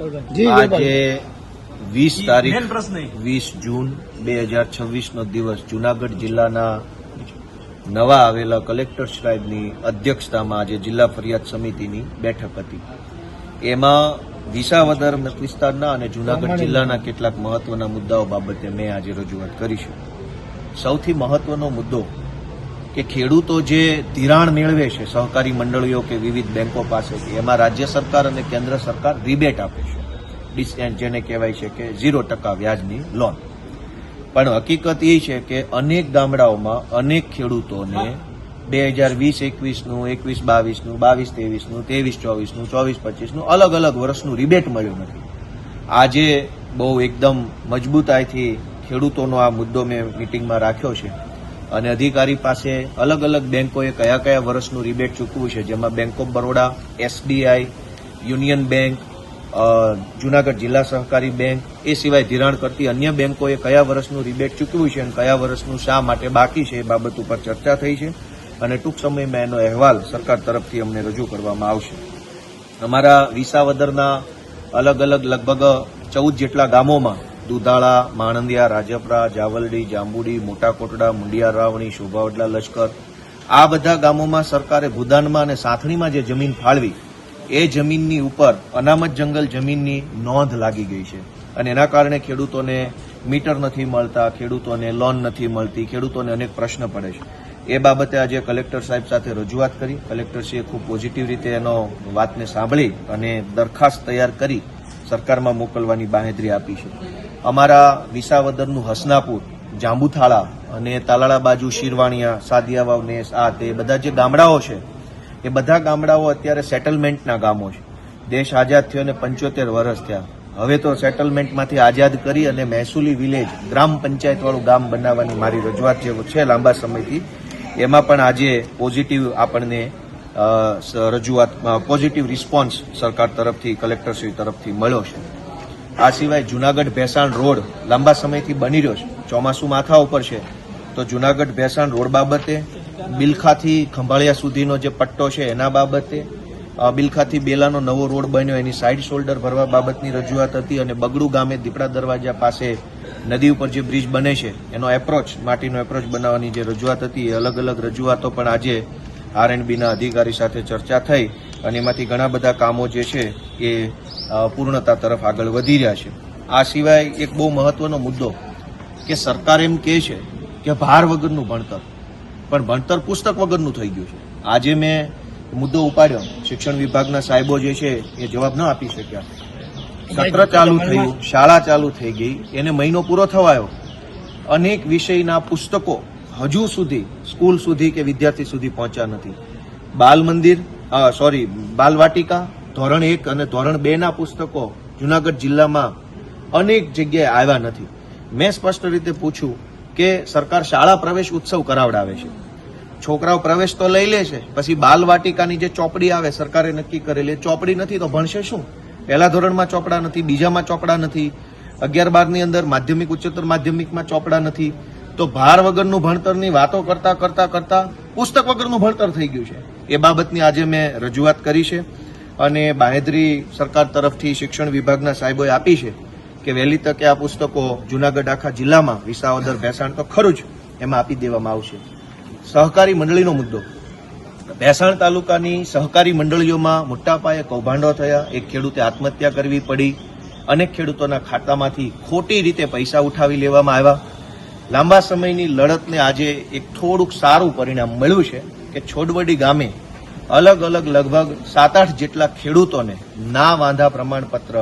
આજે 20 તારીખ 20 જૂન 2026 નો દિવસ જૂનાગઢ જિલ્લાના નવા આવેલા કલેક્ટર સાહેબની અધ્યક્ષતામાં આજે જિલ્લા ફરિયાદ સમિતિની બેઠક હતી. એમાં વિસાવદર મત વિસ્તારના અને જૂનાગઢ જિલ્લાના કેટલાક મહત્વના મુદ્દાઓ બાબતે મેં આજે રજૂઆત કરી છે. સૌથી મહત્વનો મુદ્દો કે ખેડૂતો જે ધિરાણ મેળવે છે સહકારી મંડળીઓ કે વિવિધ બેંકો પાસેથી, એમાં રાજ્ય સરકાર અને કેન્દ્ર સરકાર રિબેટ આપે છે, જેને કહેવાય છે કે 0% વ્યાજની લોન. પણ હકીકત એ છે કે અનેક ગામડાઓમાં અનેક ખેડૂતોને 2020-21નું, 21-22નું, 22-23નું, 23-24નું, 24-25નું અલગ અલગ વર્ષનું રિબેટ મળ્યું નથી. આજે બહુ એકદમ મજબૂતાઈથી ખેડૂતોનો આ મુદ્દો મેં મિટિંગમાં રાખ્યો છે અને અધિકારી પાસે અલગ અલગ બેંકોએ કયા કયા વર્ષનું રિબેટ ચૂકવ્યું છે, જેમાં bank of Baroda, SBI, union bank, Junagadh જિલ્લા સહકારી બેંક, એ સિવાય ધિરાણ કરતી અન્ય બેંકોએ કયા વર્ષનું રિબેટ ચૂકવ્યું છે અને કયા વર્ષનું શા માટે બાકી છે એ બાબત ઉપર ચર્ચા થઈ છે અને ટૂંક સમયમાં એનો અહેવાલ સરકાર તરફથી અમને રજૂ કરવામાં આવશે. અમારા વિસાવદરના અલગ અલગ લગભગ 14 જેટલા ગામોમાં દુધાળા, માણંદિયા, રાજપરા, જાવલડી, જાંબુડી, મોટા કોટડા, મુંડિયા રાવણી, શોભાવડલા, લશ્કર, આ બધા ગામોમાં સરકારે ભૂદાનમાં અને સાથણીમાં જે જમીન ફાળવી એ જમીનની ઉપર અનામત જંગલ જમીનની નોંધ લાગી ગઈ છે અને એના કારણે ખેડૂતોને મીટર નથી મળતા, ખેડૂતોને લોન નથી મળતી, ખેડૂતોને અનેક પ્રશ્ન પડે છે. એ બાબતે આજે કલેક્ટર સાહેબ સાથે રજૂઆત કરી. કલેક્ટરશ્રીએ ખૂબ પોઝિટિવ રીતે એનો વાતને સાંભળી અને દરખાસ્ત તૈયાર કરી સરકારમાં મોકલવાની બાંહેધરી આપી છે. અમારા વિસાવદરનું હસનાપુર, જાંબુથાળા અને તાલાળા બાજુ શિરવાણિયા, સાદિયાવાવ, નેસ, આ તે બધા જે ગામડાઓ છે એ બધા ગામડાઓ અત્યારે સેટલમેન્ટના ગામો છે. દેશ આઝાદ થયો અને 75 વર્ષ થયા. હવે તો સેટલમેન્ટમાંથી આઝાદ કરી અને મહેસૂલી વિલેજ, ગ્રામ પંચાયતવાળું ગામ બનાવવાની મારી રજૂઆત જે છે લાંબા સમયથી, એમાં પણ આજે પોઝિટિવ આપણને રજૂઆત, પોઝિટિવ રિસ્પોન્સ સરકાર તરફથી, કલેક્ટરશ્રી તરફથી મળ્યો છે. આ સિવાય જૂનાગઢ ભેસાણ રોડ લાંબા સમયથી બની રહ્યો છે, ચોમાસું માથા ઉપર છે, તો જૂનાગઢ ભેસાણ રોડ બાબતે, બિલખાથી ખંભાળિયા સુધીનો જે પટ્ટો છે એના બાબતે, બિલખાથી બેલાનો નવો રોડ બન્યો એની સાઇડ શોલ્ડર ભરવા બાબતની રજૂઆત હતી અને બગડુ ગામે દીપડા દરવાજા પાસે નદી ઉપર જે બ્રિજ બને છે એનો એપ્રોચ, માટીનો એપ્રોચ બનાવવાની જે રજૂઆત હતી, એ અલગ અલગ રજૂઆતો પણ આજે R&Bના અધિકારી સાથે ચર્ચા થઈ અને એમાંથી ઘણા બધા કામો જે છે એ પૂર્ણતા તરફ આગળ વધી રહ્યા છે. આ સિવાય એક બહુ મહત્વનો મુદ્દો કે સરકાર એમ કહે છે કે ભાર વગરનું ભણતર, પણ ભણતર પુસ્તક વગરનું થઈ ગયું છે. આજે મેં મુદ્દો ઉપાડ્યો, શિક્ષણ વિભાગના સાહેબો જે છે એ જવાબ ન આપી શક્યા. સત્ર ચાલુ થયું, શાળા ચાલુ થઈ ગઈ, એને મહિનો પૂરો થવાયો, અનેક વિષયના પુસ્તકો હજુ સુધી સ્કૂલ સુધી કે વિદ્યાર્થી સુધી પહોંચ્યા નથી. બાલ મંદિર, બાલવાટિકા, ધોરણ 1 અને ધોરણ 2 ના પુસ્તકો જૂનાગઢ જિલ્લામાં અનેક જગ્યાએ આવ્યા નથી. મેં સ્પષ્ટ રીતે પૂછ્યું કે સરકાર શાળા પ્રવેશ ઉત્સવ કરાવડાવે છે, છોકરાઓ પ્રવેશ તો લઈ લે છે, પછી બાલવાટિકાની જે ચોપડી આવે સરકારે નક્કી કરેલી, ચોપડી નથી તો ભણશે શું? પહેલા ધોરણમાં ચોપડા નથી, બીજામાં ચોપડા નથી, 11-12 ની અંદર માધ્યમિક, ઉચ્ચતર માધ્યમિકમાં ચોપડા નથી. તો ભાર વગરનું ભણતરની વાતો કરતા કરતા કરતા પુસ્તક વગરનું ભણતર થઈ ગયું છે. એ બાબતની આજે મેં રજૂઆત કરી છે અને બાંહેધરી સરકાર તરફથી શિક્ષણ વિભાગના સાહેબોએ આપી છે કે વહેલી તકે આ પુસ્તકો જૂનાગઢ આખા જિલ્લામાં, વિસાવદર, ભેસાણ તો ખરું જ, એમાં આપી દેવામાં આવશે. સહકારી મંડળીનો મુદ્દો, ભેસાણ તાલુકાની સહકારી મંડળીઓમાં મોટા પાયે કૌભાંડો થયા, એક ખેડૂતે આત્મહત્યા કરવી પડી, અનેક ખેડૂતોના ખાતામાંથી ખોટી રીતે પૈસા ઉઠાવી લેવામાં આવ્યા. લાંબા સમયની લડતને આજે એક થોડુંક સારું પરિણામ મળ્યું છે કે છોડવડી ગામે અલગ અલગ લગભગ 7-8 જેટલા ખેડૂતોને ના વાંધા પ્રમાણપત્ર,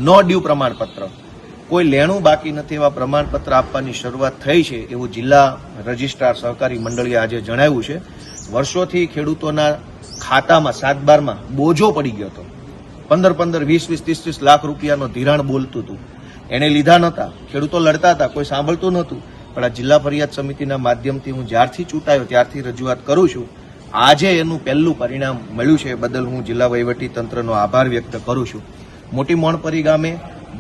નો ડ્યુ પ્રમાણપત્ર, કોઈ લેણું બાકી નથી એવા પ્રમાણપત્ર આપવાની શરૂઆત થઈ છે એવું જિલ્લા રજિસ્ટ્રાર સહકારી મંડળીએ આજે જણાવ્યું છે. વર્ષોથી ખેડૂતોના ખાતામાં 7-12માં બોજો પડી ગયો હતો, 15-15, 20-20, 30-30 લાખ રૂપિયાનો ધિરાણ બોલતું હતું, એને લીધા નહોતા, ખેડૂતો લડતા હતા, કોઈ સાંભળતું નહોતું. પણ આ જિલ્લા ફરિયાદ સમિતિના માધ્યમથી હું જ્યારથી ચૂંટાયો ત્યારથી રજૂઆત કરું છું. આજે એનું પહેલું પરિણામ મળ્યું છે, બદલ હું જિલ્લા વહીવટી તંત્રનો આભાર વ્યક્ત કરું છું. મોટી મોણપરી ગામે,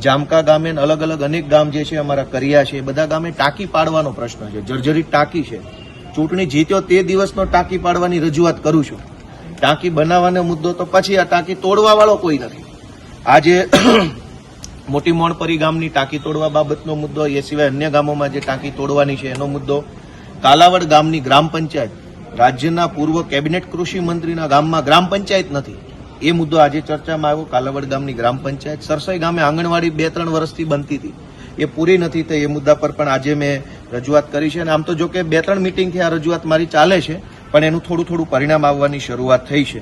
જામકા ગામે, અલગ અલગ અનેક ગામ જે છે અમારા કર્યા છે, એ બધા ગામે ટાંકી પાડવાનો પ્રશ્ન છે, જર્જરિત ટાંકી છે. ચૂંટણી જીત્યો તે દિવસનો ટાંકી પાડવાની રજૂઆત કરું છું. ટાંકી બનાવવાનો મુદ્દો તો પછી, આ ટાંકી તોડવા વાળો કોઈ નથી. આજે મોટી મોણપરી ગામની ટાંકી તોડવા બાબતનો મુદ્દો, એ સિવાય અન્ય ગામોમાં જે ટાંકી તોડવાની છે એનો મુદ્દો, કાલાવડ ગામની ગ્રામ પંચાયત, રાજ્યના પૂર્વ કેબિનેટ કૃષિ મંત્રીના ગામમાં ગ્રામ પંચાયત નથી, એ મુદ્દો આજે ચર્ચામાં આવ્યો. કાલાવડ ગામની ગ્રામ પંચાયત, સરસાઈ ગામે આંગણવાડી 2-3 વર્ષથી બનતી હતી, એ પૂરી નથી થઈ, એ મુદ્દા પર પણ આજે મેં રજૂઆત કરી છે. અને આમ તો જો કે 2-3 મિટિંગથી આ રજૂઆત મારી ચાલે છે, પણ એનું થોડું પરિણામ આવવાની શરૂઆત થઈ છે.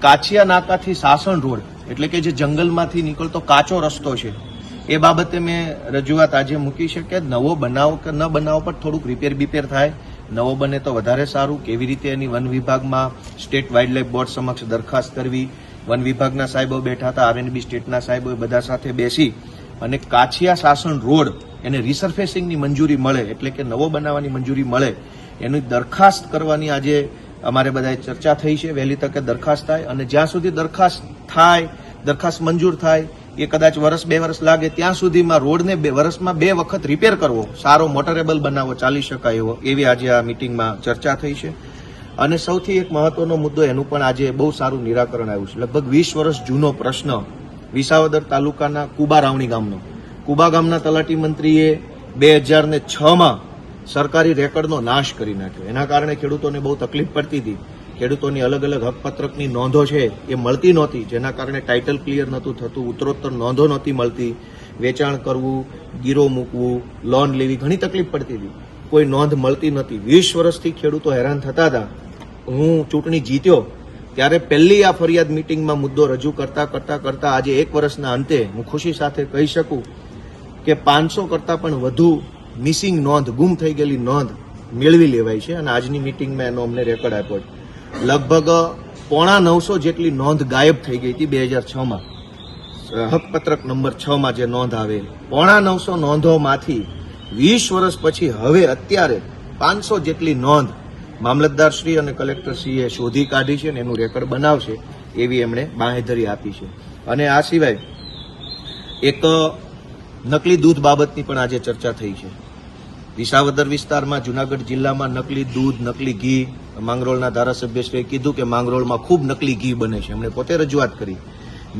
કાછિયા નાકાથી સાસણ રોડ, એટલે કે જે જંગલમાંથી નીકળતો કાચો રસ્તો છે, એ બાબતે મેં રજૂઆત આજે મૂકી છે કે નવો બનાવ કે ન બનાવ પર થોડુંક રિપેર થાય. નવો બને તો વધારે સારું. કેવી રીતે એની વન વિભાગમાં સ્ટેટ વાઇલ્ડલાઇફ બોર્ડ સમક્ષ દરખાસ્ત કરવી, વન વિભાગના સાહેબો બેઠા હતા, આરએનબી સ્ટેટના સાહેબો, બધા સાથે બેસી અને કાછિયા સાસણ રોડ એને રિસર્ફેસિંગની મંજૂરી મળે, એટલે કે નવો બનાવવાની મંજૂરી મળે, એની દરખાસ્ત કરવાની આજે અમારે બધાએ ચર્ચા થઈ છે. વહેલી તકે દરખાસ્ત થાય, અને જ્યાં સુધી દરખાસ્ત મંજૂર થાય, એ કદાચ 1-2 વર્ષ લાગે, ત્યાં સુધીમાં રોડને વર્ષમાં 2 વખત રિપેર કરવો, સારો મોટરેબલ બનાવવો, ચાલી શકાય એવો, એવી આજે આ મિટિંગમાં ચર્ચા થઈ છે. અને સૌથી એક મહત્વનો મુદ્દો, એનું પણ આજે બહુ સારું નિરાકરણ આવ્યું છે. લગભગ 20 વર્ષ જૂનો પ્રશ્ન વિસાવદર તાલુકાના કુબા રાવણી ગામનો. કુબા ગામના તલાટી મંત્રીએ 2006માં સરકારી રેકર્ડનો નાશ કરી નાખ્યો. એના કારણે ખેડૂતોને બહુ તકલીફ પડતી હતી. ખેડૂતોની અલગ અલગ હકપત્રકની નોંધો છે એ મળતી નહોતી, જેના કારણે ટાઇટલ ક્લિયર નહોતું થતું, ઉત્તરોત્તર નોંધો નહોતી મળતી, વેચાણ કરવું, ગીરો મૂકવું, લોન લેવી, ઘણી તકલીફ પડતી હતી, કોઈ નોંધ મળતી નહોતી. 20 વર્ષથી ખેડૂતો હેરાન થતા હતા. હું ચૂંટણી જીત્યો ત્યારે પહેલી આ ફરિયાદ મિટિંગમાં મુદ્દો રજૂ કરતા આજે 1 વર્ષના અંતે હું ખુશી સાથે કહી શકું કે 500 કરતાં પણ વધુ મિસિંગ નોંધ, ગુમ થઈ ગયેલી નોંધ મેળવી લેવાય છે. અને આજની મિટિંગમાં એનો અમને રેકોર્ડ આપ્યો છે. લગભગ 950 જેટલી નોંધ ગાયબ થઈ ગઈ હતી 2006માં, હકપત્રક નંબર 6માં જે નોંધ આવે, 950 નોંધોમાંથી 20 વર્ષ પછી હવે અત્યારે 500 જેટલી નોંધ મામલતદારશ્રી અને કલેક્ટરશ્રીએ શોધી કાઢી છે, અને એનું રેકોર્ડ બનાવશે એવી એમણે બાંહેધરી આપી છે. અને આ સિવાય એક નકલી દૂધ બાબતની પણ આજે ચર્ચા થઈ છે. વિસાવદર વિસ્તારમાં, જુનાગઢ જિલ્લામાં નકલી દૂધ, નકલી ઘી, માંગરોળના ધારાસભ્યશ્રીએ કીધું કે માંગરોળમાં ખૂબ નકલી ઘી બને છે. એમણે પોતે રજૂઆત કરી,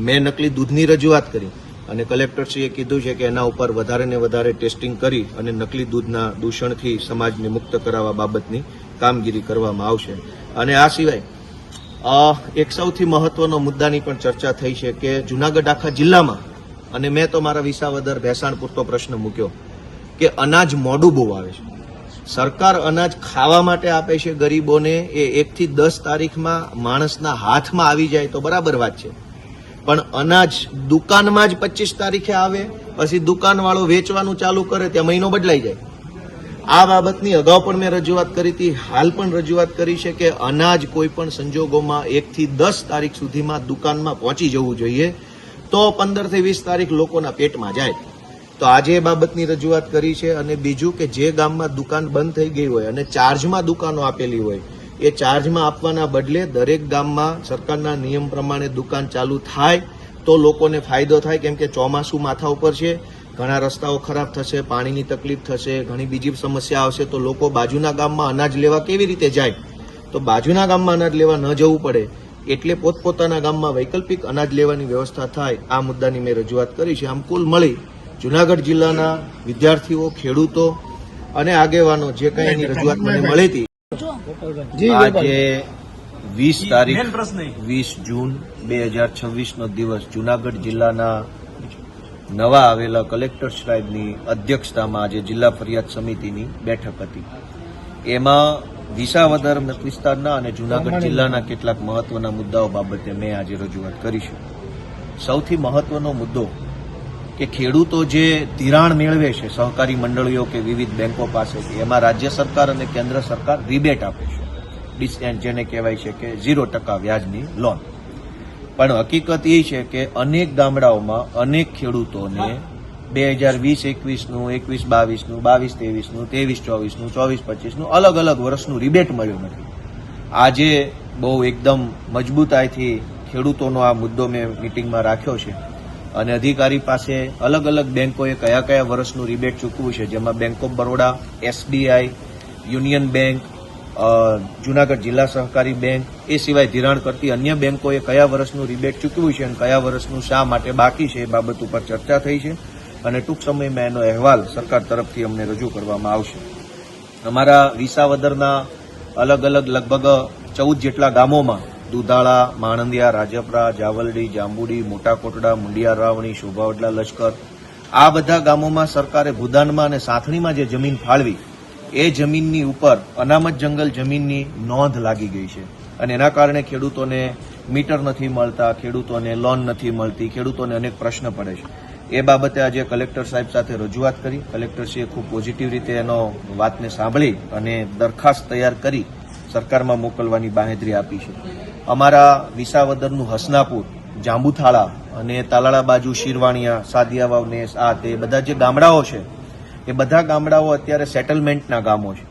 મેં નકલી દૂધની રજૂઆત કરી, અને કલેક્ટરશ્રીએ કીધું છે કે એના ઉપર વધારે ને વધારે ટેસ્ટિંગ કરી અને નકલી દૂધના દૂષણથી સમાજને મુક્ત કરાવવા બાબતની કામગીરી કરવામાં આવશે. અને આ સિવાય એક સૌથી મહત્વનો મુદ્દાની પણ ચર્ચા થઈ છે કે જુનાગઢ આખા જિલ્લામાં, અને મેં તો મારા વિસાવદર ભેસાણ પૂરતો પ્રશ્ન મૂક્યો કે અનાજ મોડું બહુ આવે છે. સરકાર અનાજ ખાવા માટે આપે છે ગરીબોને, એ 1 થી 10 તારીખમાં માણસના હાથમાં આવી જાય તો બરાબર વાત છે, પણ અનાજ દુકાનમાં જ 25 તારીખે આવે, પછી દુકાનવાળો વેચવાનું ચાલુ કરે ત્યાં મહિનો બદલાઈ જાય. આ બાબતની અગાઉ પણ મેં રજૂઆત કરી હતી, હાલ પણ રજૂઆત કરી છે કે અનાજ કોઈ પણ સંજોગોમાં 1 થી 10 તારીખ સુધીમાં દુકાનમાં પહોંચી જવું જોઈએ, તો 15 થી 20 તારીખ લોકોના પેટમાં જાય. તો આજે એ બાબતની રજૂઆત કરી છે. અને બીજું કે જે ગામમાં દુકાન બંધ થઈ ગઈ હોય અને ચાર્જમાં દુકાનો આપેલી હોય, એ ચાર્જમાં આપવાના બદલે દરેક ગામમાં સરકારના નિયમ પ્રમાણે દુકાન ચાલુ થાય તો લોકોને ફાયદો થાય. કેમ કે ચોમાસું માથા ઉપર છે, ઘણા રસ્તાઓ ખરાબ થશે, પાણીની તકલીફ થશે, ઘણી બીજી સમસ્યા આવશે, તો લોકો બાજુના ગામમાં અનાજ લેવા કેવી રીતે જાય? તો બાજુના ગામમાં અનાજ લેવા ન જવું પડે, એટલે પોતપોતાના ગામમાં વૈકલ્પિક અનાજ લેવાની વ્યવસ્થા થાય. આ મુદ્દાની મેં રજૂઆત કરી છે. આમ કુલ મળી જુનાગઢ જિલ્લાના વિદ્યાર્થીઓ, ખેડૂતો અને આગેવાનો જે કંઈ એની રજૂઆત મને મળી હતી, આજે 20 જૂન 2026નો દિવસ જુનાગઢ જિલ્લાના નવા આવેલા કલેક્ટર સાહેબની અધ્યક્ષતામાં આજે જિલ્લા ફરિયાદ સમિતિની બેઠક હતી. એમાં વિસાવદર મત વિસ્તારના અને જુનાગઢ જિલ્લાના કેટલાક મહત્વના મુદ્દાઓ બાબતે મેં આજે રજૂઆત કરી છે. સૌથી મહત્વનો મુદ્દો કે ખેડૂતો જે ધિરાણ મેળવે છે સહકારી મંડળીઓ કે વિવિધ બેંકો પાસેથી, એમાં રાજ્ય સરકાર અને કેન્દ્ર સરકાર રિબેટ આપે છે, ડિસ્કાઉન્ટ જેને કહેવાય છે કે 0% વ્યાજની લોન. પણ હકીકત એ છે કે અનેક ગામડાઓમાં અનેક ખેડૂતોને 2020-21નું, 21-22નું, 22-23નું, 23-24નું, 24-25નું અલગ અલગ વર્ષનું રિબેટ મળ્યું નથી. આજે બહુ એકદમ મજબૂતાઈથી ખેડૂતોનો આ મુદ્દો મેં મિટિંગમાં રાખ્યો છે, અને અધિકારી પાસે અલગ અલગ બેંકોએ કયા કયા વર્ષનું રિબેટ ચૂકવું છે, જેમાં bank of Baroda, SBI, union bank, Junagadh જિલ્લા સહકારી બેંક, એ સિવાય ધિરાણ કરતી અન્ય બેંકોએ કયા વર્ષનું રિબેટ ચૂકવ્યું છે અને કયા વર્ષનું શા માટે બાકી છે એ બાબત ઉપર ચર્ચા થઈ છે અને ટૂંક સમયમાં એનો અહેવાલ સરકાર તરફથી અમને રજૂ કરવામાં આવશે. અમારા વિસાવદરના અલગ અલગ લગભગ 14 જેટલા ગામોમાં દુધાળા, માણંદિયા, રાજપરા, જાવલડી, જાંબુડી, મોટા કોટડા, મુંડિયા રાવણી, શોભાવડલા, લશ્કર, આ બધા ગામોમાં સરકારે ભૂદાનમાં અને સાથણીમાં જે જમીન ફાળવી એ જમીનની ઉપર અનામત જંગલ જમીનની નોંધ લાગી ગઈ છે અને એના કારણે ખેડૂતોને મીટર નથી મળતા, ખેડૂતોને લોન નથી મળતી, ખેડૂતોને અનેક પ્રશ્ન પડે છે. એ બાબતે આજે કલેક્ટર સાહેબ સાથે રજૂઆત કરી. કલેક્ટરશ્રીએ ખૂબ પોઝિટિવ રીતે એનો વાતને સાંભળી અને દરખાસ્ત તૈયાર કરી સરકારમાં મોકલવાની બાંહેધરી આપી છે. અમારા વિસાવદરનું હસનાપુર, જાંબુથાળા અને તાલાળા બાજુ શિરવાણિયા, સાદિયાવાવ, નેસ, આ તે બધા જે ગામડાઓ છે એ બધા ગામડાઓ અત્યારે સેટલમેન્ટના ગામો છે.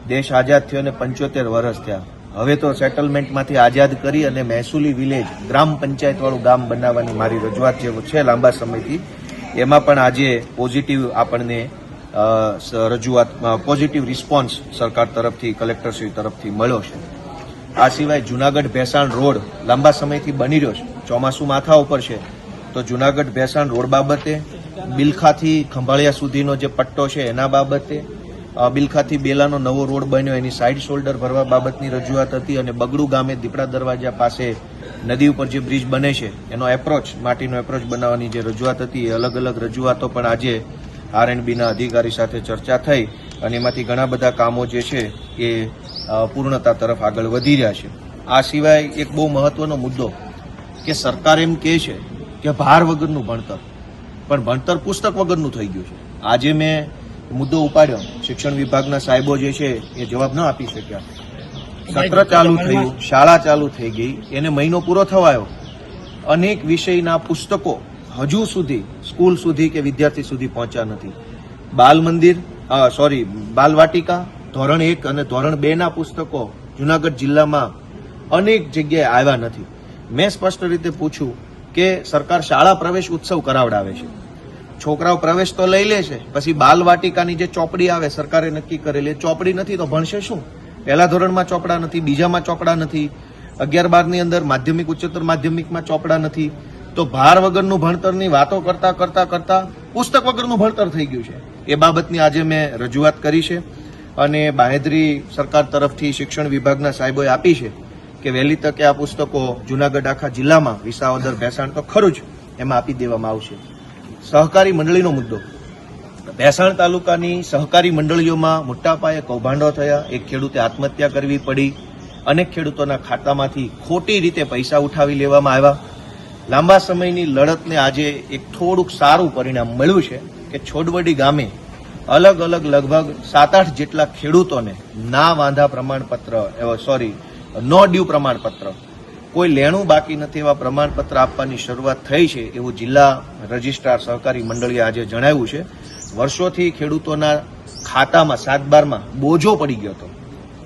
દેશ આઝાદ થયો અને 75 વર્ષ થયા. હવે તો સેટલમેન્ટમાંથી આઝાદ કરી અને મહેસૂલી વિલેજ, ગ્રામ પંચાયતવાળું ગામ બનાવવાની મારી રજૂઆત જે છે લાંબા સમયથી, એમાં પણ આજે પોઝિટિવ આપણને રજૂઆત, પોઝિટિવ રિસ્પોન્સ સરકાર તરફથી, કલેક્ટરશ્રી તરફથી મળ્યો છે. આ સિવાય જૂનાગઢ ભેસાણ રોડ લાંબા સમયથી બની રહ્યો છે. ચોમાસું માથા ઉપર છે તો જૂનાગઢ ભેસાણ રોડ બાબતે, બિલખાથી ખંભાળિયા સુધીનો જે પટ્ટો છે એના બાબતે, બિલખાથી બેલાનો નવો રોડ બન્યો એની સાઇડ શોલ્ડર ભરવા બાબતની રજૂઆત હતી અને બગડુ ગામે દીપડા દરવાજા પાસે નદી ઉપર જે બ્રિજ બને છે એનો એપ્રોચ, માટીનો એપ્રોચ બનાવવાની જે રજૂઆત હતી એ અલગ અલગ રજૂઆતો પણ આજે R&Bના અધિકારી સાથે ચર્ચા થઈ અને એમાંથી ઘણા બધા કામો જે છે એ પૂર્ણતા તરફ આગળ વધી રહ્યા છે. આ સિવાય એક બહુ મહત્વનો મુદ્દો કે સરકાર એમ કહે છે કે ભાર વગરનું ભણતર, પણ ભણતર પુસ્તક વગરનું થઈ ગયું છે. આજે મેં મુદ્દો ઉપાડ્યો, શિક્ષણ વિભાગના સાહેબો જે છે એ જવાબ ન આપી શક્યા. સત્ર ચાલુ થયું, શાળા ચાલુ થઈ ગઈ, એને મહિનો પૂરો થવાયો, અનેક વિષયના પુસ્તકો હજુ સુધી સ્કૂલ સુધી કે વિદ્યાર્થી સુધી પહોંચ્યા નથી. બાલ મંદિર, બાલવાટિકા, ધોરણ 1 અને ધોરણ 2 ના પુસ્તકો જૂનાગઢ જિલ્લામાં અનેક જગ્યાએ આવ્યા નથી. મેં સ્પષ્ટ રીતે પૂછ્યું કે સરકાર શાળા પ્રવેશ ઉત્સવ કરાવડાવે છે, છોકરાઓ પ્રવેશ તો લઈ લે છે, પછી બાલવાટિકાની જે ચોપડી આવે સરકારે નક્કી કરેલી ચોપડી નથી તો ભણશે શું? પહેલા ધોરણમાં ચોપડા નથી, બીજામાં ચોપડા નથી, 11-12 ની અંદર માધ્યમિક, ઉચ્ચતર માધ્યમિકમાં ચોપડા નથી. તો ભાર વગરનું ભણતરની વાતો કરતા કરતા કરતા પુસ્તક વગરનું ભણતર થઈ ગયું છે. એ બાબતની આજે મેં રજૂઆત કરી છે અને બાંહેધરી સરકાર તરફથી શિક્ષણ વિભાગના સાહેબોએ આપી છે કે વહેલી તકે આ પુસ્તકો જૂનાગઢ આખા જિલ્લામાં, વિસાવદર, ભેસાણ તો ખરું જ, એમાં આપી દેવામાં આવશે. સહકારી મંડળીનો મુદ્દો, ભેસાણ તાલુકાની સહકારી મંડળીઓમાં મોટા પાયે કૌભાંડો થયા. એક ખેડૂતે આત્મહત્યા કરવી પડી, અનેક ખેડૂતોના ખાતામાંથી ખોટી રીતે પૈસા ઉઠાવી લેવામાં આવ્યા. લાંબા સમયની લડતને આજે એક થોડુંક સારું પરિણામ મળ્યું છે કે છોડવડી ગામે અલગ અલગ લગભગ 7-8 જેટલા ખેડૂતોને ના વાંધા પ્રમાણપત્ર, નો ડ્યુ પ્રમાણપત્ર, કોઈ લેણું બાકી નથી એવા પ્રમાણપત્ર આપવાની શરૂઆત થઈ છે એવું જિલ્લા રજિસ્ટ્રાર સહકારી મંડળીએ આજે જણાવ્યું છે. વર્ષોથી ખેડૂતોના ખાતામાં 7-12માં બોજો પડી ગયો હતો.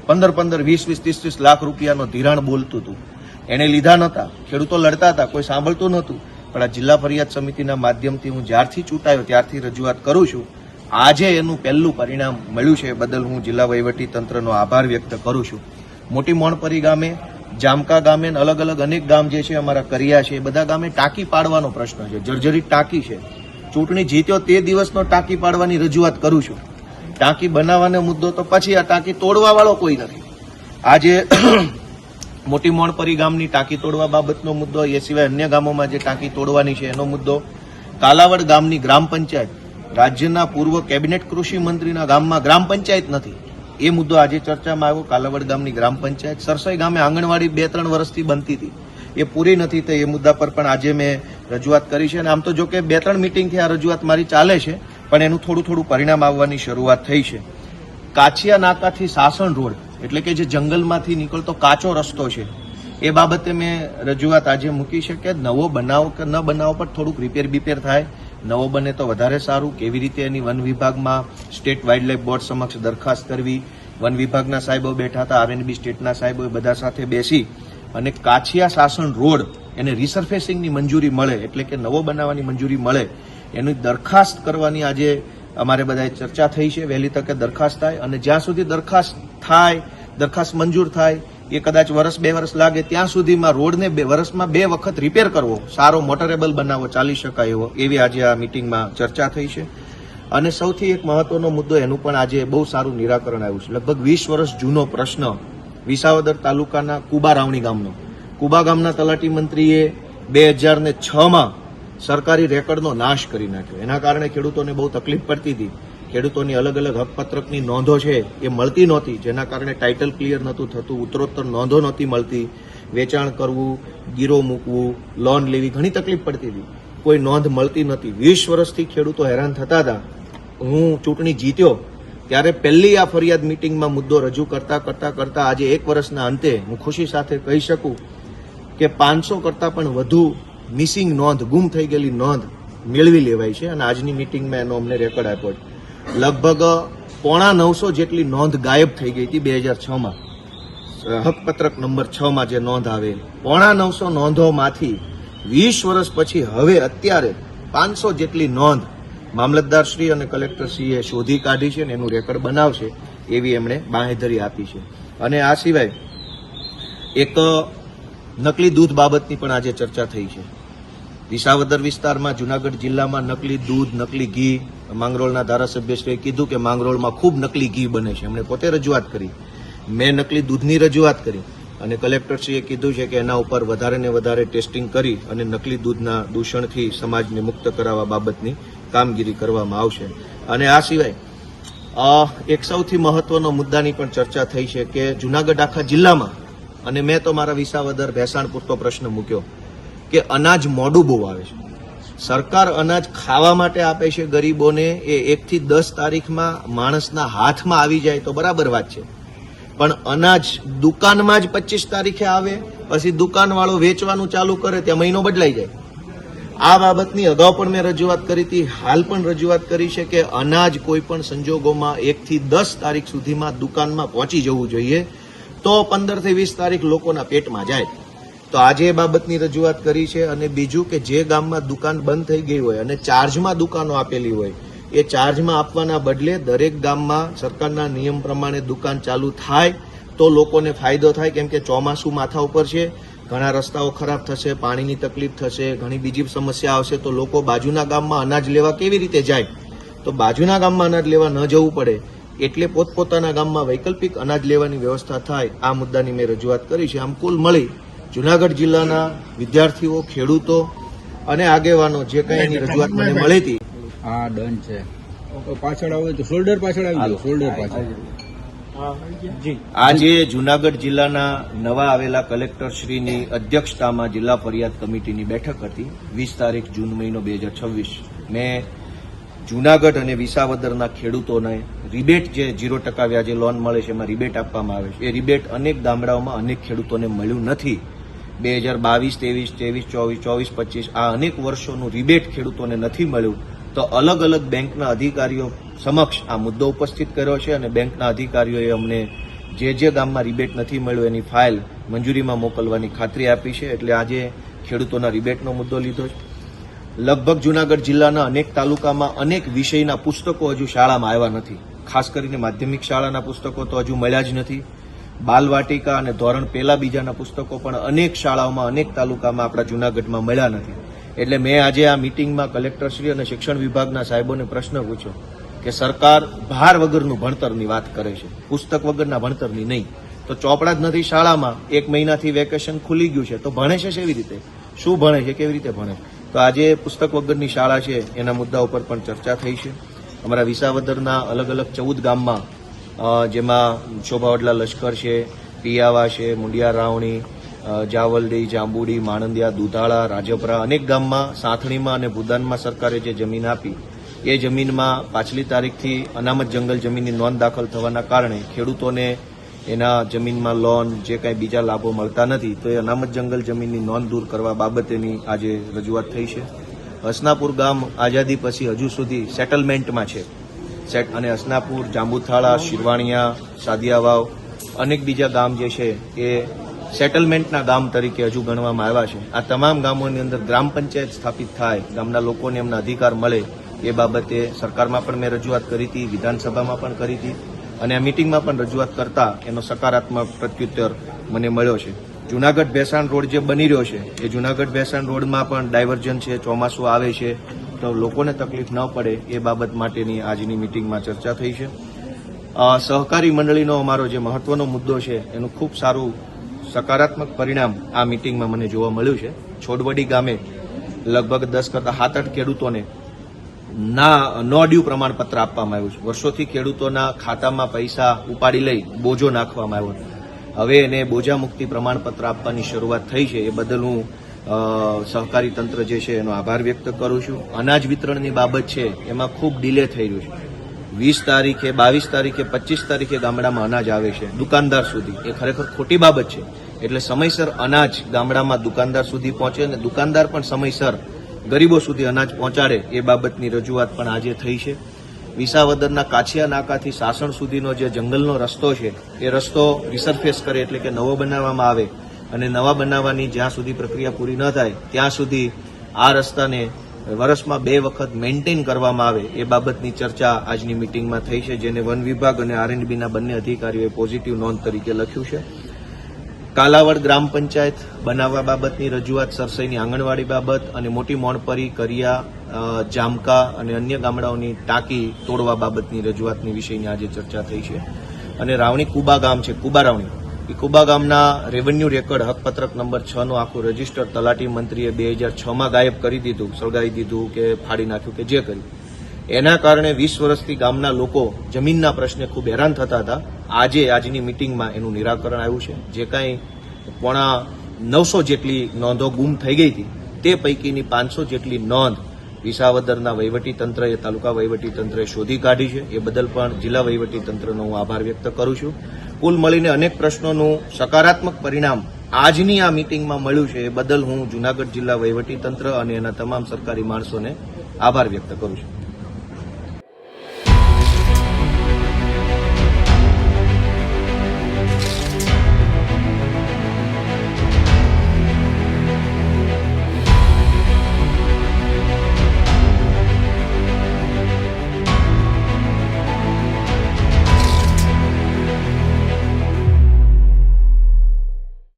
15-15, 20-20, 30-30 લાખ રૂપિયાનો ધિરાણ બોલતું હતું, એને લીધા નહોતા, ખેડૂતો લડતા હતા, કોઈ સાંભળતું નહોતું. પણ આ જિલ્લા ફરિયાદ સમિતિના માધ્યમથી હું જ્યારથી ચૂંટાયો ત્યારથી રજૂઆત કરું છું. આજે એનું પહેલું પરિણામ મળ્યું છે, બદલ હું જિલ્લા વહીવટી તંત્રનો આભાર વ્યક્ત કરું છું. મોટી મોણપરી ગામે, જામકા ગામે, અલગ અલગ અનેક ગામ જે છે અમારા કર્યા છે, એ બધા ગામે ટાંકી પાડવાનો પ્રશ્ન છે, જર્જરિત ટાંકી છે. ચૂંટણી જીત્યો તે દિવસનો ટાંકી પાડવાની રજૂઆત કરું છું. ટાંકી બનાવવાનો મુદ્દો તો પછી, આ ટાંકી તોડવા વાળો કોઈ નથી. આજે મોટી મોણપરી ગામની ટાંકી તોડવા બાબતનો મુદ્દો, એ સિવાય અન્ય ગામોમાં જે ટાંકી તોડવાની છે એનો મુદ્દો, કાલાવડ ગામની ગ્રામ પંચાયત, રાજ્યના પૂર્વ કેબિનેટ કૃષિ મંત્રીના ગામમાં ગ્રામ પંચાયત નથી, એ મુદ્દો આજે ચર્ચામાં આવ્યો. કાલાવડ ગામની ગ્રામ પંચાયત, સરસાઈ ગામે આંગણવાડી 2-3 વર્ષથી બનતી હતી, એ પૂરી નથી થઈ, એ મુદ્દા પર પણ આજે મેં રજૂઆત કરી છે. અને આમ તો જો કે 2-3 મિટિંગથી આ રજૂઆત મારી ચાલે છે, પણ એનું થોડું પરિણામ આવવાની શરૂઆત થઈ છે. કાછિયા નાકાથી સાસણ રોડ, એટલે કે જે જંગલમાંથી નીકળતો કાચો રસ્તો છે, એ બાબતે મેં રજૂઆત આજે મૂકી છે કે નવો બનાવ કે ન બનાવ પર થોડુંક રિપેર થાય. નવો બને તો વધારે સારું. કેવી રીતે એની વન વિભાગમાં સ્ટેટ વાઇલ્ડ બોર્ડ સમક્ષ દરખાસ્ત કરવી, વન વિભાગના સાહેબો બેઠા હતા, R&B સ્ટેટના સાહેબો, બધા સાથે બેસી અને કાછિયા સાસણ રોડ એને રિસર્ફેસિંગની મંજૂરી મળે, એટલે કે નવો બનાવવાની મંજૂરી મળે, એની દરખાસ્ત કરવાની આજે અમારે બધાએ ચર્ચા થઈ છે. વહેલી તકે દરખાસ્ત થાય અને જ્યાં સુધી દરખાસ્ત થાય દરખાસ્ત મંજૂર થાય એ કદાચ વર્ષ 2 વર્ષ લાગે ત્યાં સુધીમાં રોડને વર્ષમાં 2 વખત રિપેર કરવો, સારો મોટરેબલ બનાવવો, ચાલી શકાય એવો, એવી આજે આ મિટિંગમાં ચર્ચા થઈ છે. અને સૌથી એક મહત્વનો મુદ્દો એનું પણ આજે બહુ સારું નિરાકરણ આવ્યું છે. લગભગ 20 વર્ષ જૂનો પ્રશ્ન વિસાવદર તાલુકાના કુબા રાવણી ગામનો. કુબા ગામના તલાટી મંત્રીએ 2006માં સરકારી રેકર્ડનો નાશ કરી નાખ્યો. એના કારણે ખેડૂતોને બહુ તકલીફ પડતી હતી. ખેડૂતોની અલગ અલગ હકપત્રકની નોંધો છે એ મળતી નહોતી, જેના કારણે ટાઇટલ ક્લિયર નહોતું થતું, ઉત્તરોત્તર નોંધો નહોતી મળતી, વેચાણ કરવું, ગીરો મૂકવું, લોન લેવી, ઘણી તકલીફ પડતી હતી, કોઈ નોંધ મળતી નહોતી. 20 વર્ષથી ખેડૂતો હેરાન થતા હતા. હું ચૂંટણી જીત્યો ત્યારે પહેલી આ ફરિયાદ મિટિંગમાં મુદ્દો રજૂ કરતા આજે 1 વર્ષના અંતે હું ખુશી સાથે કહી શકું કે 500 કરતાં પણ વધુ મિસિંગ નોંધ, ગુમ થઈ ગયેલી નોંધ મેળવી લેવાય છે. અને આજની મિટિંગમાં એનો અમને રેકોર્ડ આપ્યો છે. લગભગ 950 જેટલી નોંધ ગાયબ થઈ ગઈ હતી 2006માં, હકપત્રક નંબર 6માં જે નોંધ આવેલ. 950 નોંધોમાંથી 20 વર્ષ પછી હવે અત્યારે 500 જેટલી નોંધ મામલતદારશ્રી અને કલેક્ટરશ્રીએ શોધી કાઢી છે અને એનું રેકર્ડ બનાવશે એવી એમણે બાંહેધરી આપી છે. અને આ સિવાય એક નકલી દૂધ બાબતની પણ આજે ચર્ચા થઈ છે. વિસાવદર વિસ્તારમાં જુનાગઢ જિલ્લામાં નકલી દૂધ, નકલી ઘી, માંગરોળના ધારાસભ્યશ્રીએ કીધું કે માંગરોળમાં ખૂબ નકલી ઘી બને છે. એમણે પોતે રજૂઆત કરી, મેં નકલી દૂધની રજૂઆત કરી અને કલેક્ટરશ્રીએ કીધું છે કે એના ઉપર વધારે ને વધારે ટેસ્ટિંગ કરી અને નકલી દૂધના દૂષણથી સમાજને મુક્ત કરાવવા બાબતની કામગીરી કરવામાં આવશે. અને આ સિવાય એક સૌથી મહત્વનો મુદ્દાની પણ ચર્ચા થઈ છે કે જુનાગઢ આખા જિલ્લામાં, અને મેં તો મારા વિસાવદર ભેસાણ પૂરતો પ્રશ્ન મૂક્યો કે અનાજ મોડું બહુ આવે છે. સરકાર અનાજ ખાવા માટે આપે છે ગરીબોને, એ 1 થી 10 તારીખમાં માણસના હાથમાં આવી જાય તો બરાબર વાત છે, પણ અનાજ દુકાનમાં જ 25 તારીખે આવે, પછી દુકાનવાળો વેચવાનું ચાલુ કરે ત્યાં મહિનો બદલાઈ જાય. આ બાબતની અગાઉ પણ મેં રજૂઆત કરી હતી, હાલ પણ રજૂઆત કરી છે કે અનાજ કોઈ પણ સંજોગોમાં 1 થી 10 તારીખ સુધીમાં દુકાનમાં પહોંચી જવું જોઈએ, તો 15 થી 20 તારીખ લોકોના પેટમાં જાય. તો આજે એ બાબતની રજૂઆત કરી છે. અને બીજું કે જે ગામમાં દુકાન બંધ થઈ ગઈ હોય અને ચાર્જમાં દુકાનો આપેલી હોય, એ ચાર્જમાં આપવાના બદલે દરેક ગામમાં સરકારના નિયમ પ્રમાણે દુકાન ચાલુ થાય તો લોકોને ફાયદો થાય. કેમ કે ચોમાસું માથા ઉપર છે, ઘણા રસ્તાઓ ખરાબ થશે, પાણીની તકલીફ થશે, ઘણી બીજી સમસ્યા આવશે, તો લોકો બાજુના ગામમાં અનાજ લેવા કેવી રીતે જાય? તો બાજુના ગામમાં અનાજ લેવા ન જવું પડે એટલે પોતપોતાના ગામમાં વૈકલ્પિક અનાજ લેવાની વ્યવસ્થા થાય. આ મુદ્દાની મેં રજૂઆત કરી છે. આમ કુલ મળી જુનાગઢ જિલ્લાના વિદ્યાર્થીઓ, ખેડૂતો અને આગેવાનો જે કંઈ એની રજૂઆત મને મળી હતી. હા, ડન છે. પાછળ આવે તો શોલ્ડર પાછળ આવી જાવ, શોલ્ડર પાછળ. આજે જુનાગઢ જિલ્લાના નવા આવેલા કલેક્ટરશ્રીની અધ્યક્ષતામાં જિલ્લા ફરિયાદ કમિટીની બેઠક હતી. 20 તારીખ જૂન મહિનો 2026. મેં જુનાગઢ અને વિસાવદરના ખેડૂતોને રિબેટ, જે 0% વ્યાજે લોન મળે છે એમાં રિબેટ આપવામાં આવે છે, એ રિબેટ અનેક ગામડાઓમાં અનેક ખેડૂતોને મળ્યું નથી. 2022, 23, 24, 24, 25 આ અનેક વર્ષોનું રિબેટ ખેડૂતોને નથી મળ્યું. તો અલગ અલગ બેંકના અધિકારીઓ સમક્ષ આ મુદ્દો ઉપસ્થિત કર્યો છે અને બેંકના અધિકારીઓએ અમને જે ગામમાં રિબેટ નથી મળ્યું એની ફાઇલ મંજૂરીમાં મોકલવાની ખાતરી આપી છે. એટલે આજે ખેડૂતોના રિબેટનો મુદ્દો લીધો છે. લગભગ જુનાગઢ જિલ્લાના અનેક તાલુકામાં અનેક વિષયના પુસ્તકો હજુ શાળામાં આવ્યા નથી. ખાસ કરીને માધ્યમિક શાળાના પુસ્તકો તો હજુ મળ્યા જ નથી. બાલવાટિકા અને ધોરણ 1, 2ના પુસ્તકો પણ અનેક શાળાઓમાં, અનેક તાલુકામાં આપણા જુનાગઢમાં મળ્યા નથી. એટલે મેં આજે આ મિટિંગમાં કલેક્ટરશ્રી અને શિક્ષણ વિભાગના સાહેબોને પ્રશ્ન પૂછ્યો કે સરકાર ભાર વગરનું ભણતરની વાત કરે છે, પુસ્તક વગરના ભણતરની નહીં. તો ચોપડા જ નથી શાળામાં, 1 મહિનાથી વેકેશન ખુલી ગયું છે, તો ભણે છે કેવી રીતે? શું ભણે છે, કેવી રીતે ભણે? તો આજે પુસ્તક વગરની શાળા છે એના મુદ્દા ઉપર પણ ચર્ચા થઈ છે. અમારા વિસાવદરના અલગ અલગ 14 ગામમાં, જેમાં શોભાવડલા લશ્કર છે, પિયાવા છે, મુંડિયા રાવણી, જાવલડી, જાંબુડી, માણંદિયા, દુધાળા, રાજપરા, અનેક ગામમાં સાંથણીમાં અને ભૂદાનમાં સરકારે જે જમીન આપી એ જમીનમાં પાછલી તારીખથી અનામત જંગલ જમીનની નોંધ દાખલ થવાના કારણે ખેડૂતોને એના જમીનમાં લોન, જે કાંઈ બીજા લાભો મળતા નથી. તો એ અનામત જંગલ જમીનની નોંધ દૂર કરવા બાબતેની આજે રજૂઆત થઈ છે. હસનાપુર ગામ આઝાદી પછી હજુ સુધી સેટલમેન્ટમાં છે અને હસનાપુર, જાંબુથાળા, શિરવાણિયા, સાદિયાવાવ, અનેક બીજા ગામ જે છે એ સેટલમેન્ટના ગામ તરીકે હજુ ગણવામાં આવ્યા છે. આ તમામ ગામોની અંદર ગ્રામ પંચાયત સ્થાપિત થાય, ગામના લોકોને એમના અધિકાર મળે, એ બાબતે સરકારમાં પણ મેં રજૂઆત કરી હતી, વિધાનસભામાં પણ કરી હતી અને આ મિટિંગમાં પણ રજૂઆત કરતા એનો સકારાત્મક પ્રત્યુત્તર મને મળ્યો છે. જૂનાગઢ ભેસાણ રોડ જે બની રહ્યો છે એ જૂનાગઢ ભેસાણ રોડમાં પણ ડાયવર્ઝન છે, ચોમાસું આવે છે તો લોકોને તકલીફ ન પડે એ બાબત માટેની આજની મિટિંગમાં ચર્ચા થઈ છે. સહકારી મંડળીનો અમારો જે મહત્વનો મુદ્દો છે એનું ખૂબ સારું સકારાત્મક પરિણામ આ મિટિંગમાં મને જોવા મળ્યું છે. છોડવડી ગામે લગભગ 10 કરતા 7-8 ખેડૂતોને નો ડ્યુ પ્રમાણપત્ર આપવામાં આવ્યું છે. વર્ષોથી ખેડૂતોના ખાતામાં પૈસા ઉપાડી લઈ બોજો નાખવામાં આવ્યો. હવે એને બોજા મુક્તિ પ્રમાણપત્ર આપવાની શરૂઆત થઈ છે. એ બદલ હું સહકારી તંત્ર જે છે એનો આભાર વ્યક્ત કરું છું. અનાજ વિતરણની બાબત છે એમાં ખૂબ ડિલે થઈ રહ્યું છે. 20 તારીખે, 22 તારીખે, 25 તારીખે ગામડામાં અનાજ આવે છે દુકાનદાર સુધી. એ ખરેખર ખોટી બાબત છે. એટલે સમયસર અનાજ ગામડામાં દુકાનદાર સુધી પહોંચે અને દુકાનદાર પણ સમયસર ગરીબો સુધી અનાજ પહોંચાડે એ બાબતની રજૂઆત પણ આજે થઈ છે. વિસાવદરના કાછિયા નાકાથી સાસણ સુધીનો જે જંગલનો રસ્તો છે એ રસ્તો રિસરફેસ કરે એટલે કે નવો બનાવવામાં આવે અને નવા બનાવવાની જ્યાં સુધી પ્રક્રિયા પૂરી ન થાય ત્યાં સુધી આ રસ્તાને વર્ષમાં 2 વખત મેન્ટેન કરવામાં આવે એ બાબતની ચર્ચા આજની મિટિંગમાં થઈ છે, જેને વન વિભાગ અને R&Bના બંને અધિકારીઓએ પોઝિટિવ નોંધ તરીકે લખ્યું છે. કાલાવડ ગ્રામ પંચાયત બનાવવા બાબતની રજૂઆત, સરસઈની આંગણવાડી બાબત અને મોટી મોણપરી, કરિયા, જામકા અને અન્ય ગામડાઓની ટાંકી તોડવા બાબતની રજૂઆતની વિષયની આજે ચર્ચા થઈ છે. અને રાવણી કુબા ગામ છે, કુબા રાવણી, એ કુબા ગામના રેવન્યુ રેકર્ડ હકપત્રક નંબર 6 નું આખું રજીસ્ટર તલાટી મંત્રીએ 2006માં ગાયબ કરી દીધું, સળગાવી દીધું કે ફાડી નાખ્યું કે જે કર્યું. એના કારણે 20 વર્ષથી ગામના લોકો જમીનના પ્રશ્ને ખૂબ હેરાન થતા હતા. આજની મિટિંગમાં એનું નિરાકરણ આવ્યું છે. જે કાંઈ 950 જેટલી નોંધો ગુમ થઈ ગઈ હતી તે પૈકીની 500 જેટલી નોંધ વિસાવદરના વહીવટીતંત્રએ, તાલુકા વહીવટીતંત્રએ શોધી કાઢી છે. એ બદલ પણ જિલ્લા વહીવટીતંત્રનો હું આભાર વ્યક્ત કરું છું. કુલ મળીને અનેક પ્રશ્નોનું સકારાત્મક પરિણામ આજની આ મિટિંગમાં મળ્યું છે. એ બદલ હું જૂનાગઢ જિલ્લા વહીવટીતંત્ર અને એના તમામ સરકારી માણસોને આભાર વ્યક્ત કરું છું.